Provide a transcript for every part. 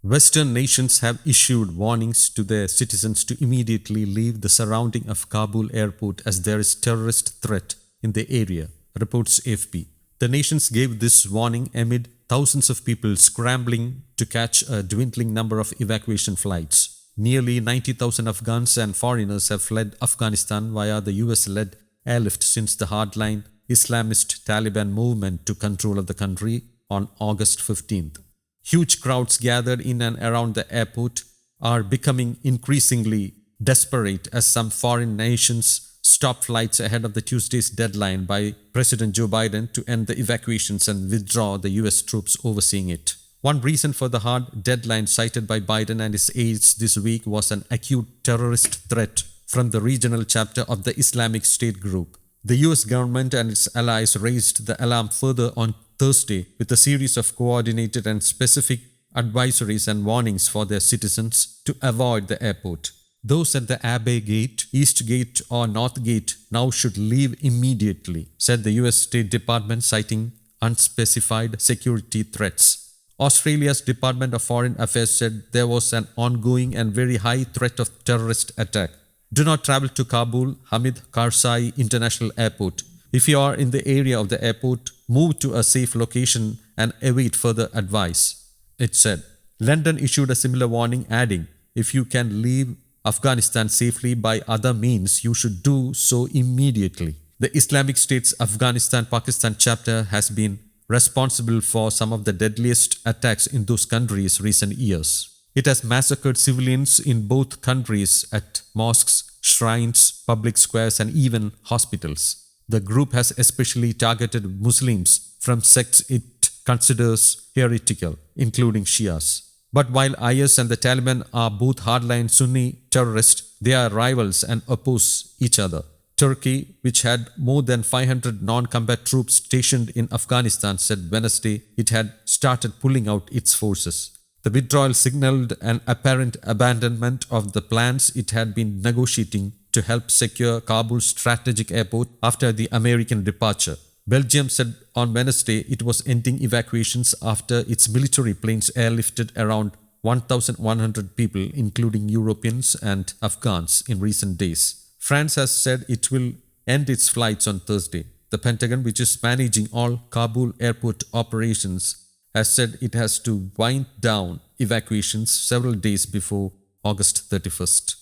Western nations have issued warnings to their citizens to immediately leave the surrounding of Kabul airport as there is terrorist threat in the area, reports AFP. The nations gave this warning amid thousands of people scrambling to catch a dwindling number of evacuation flights. Nearly 90,000 Afghans and foreigners have fled Afghanistan via the US-led airlift since the hardline Islamist Taliban movement took control of the country on August 15th. Huge crowds gathered in and around the airport are becoming increasingly desperate as some foreign nations stop flights ahead of the Tuesday's deadline by President Joe Biden to end the evacuations and withdraw the US troops overseeing it. One reason for the hard deadline cited by Biden and his aides this week was an acute terrorist threat from the regional chapter of the Islamic State group. The US government and its allies raised the alarm further on Thursday with a series of coordinated and specific advisories and warnings for their citizens to avoid the airport. Those at the Abbey Gate, East Gate or North Gate now should leave immediately, said the US State Department, citing unspecified security threats. Australia's Department of Foreign Affairs said there was an ongoing and very high threat of terrorist attack. Do not travel to Kabul Hamid Karzai International Airport. If you are in the area of the airport, move to a safe location and await further advice, it said. London issued a similar warning, adding, if you can leave Afghanistan safely by other means, you should do so immediately. The Islamic State's Afghanistan-Pakistan chapter has been responsible for some of the deadliest attacks in those countries recent years. It has massacred civilians in both countries at mosques, shrines, public squares, and even hospitals. The group has especially targeted Muslims from sects it considers heretical, including Shias. But while IS and the Taliban are both hardline Sunni terrorists, they are rivals and oppose each other. Turkey, which had more than 500 non-combat troops stationed in Afghanistan, said Wednesday it had started pulling out its forces. The withdrawal signaled an apparent abandonment of the plans it had been negotiating to help secure Kabul's strategic airport after the American departure. Belgium said on Wednesday it was ending evacuations after its military planes airlifted around 1,100 people, including Europeans and Afghans, in recent days. France has said it will end its flights on Thursday. The Pentagon, which is managing all Kabul airport operations, has said it has to wind down evacuations several days before August 31st.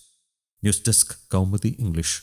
News Desk, Kaumudi English.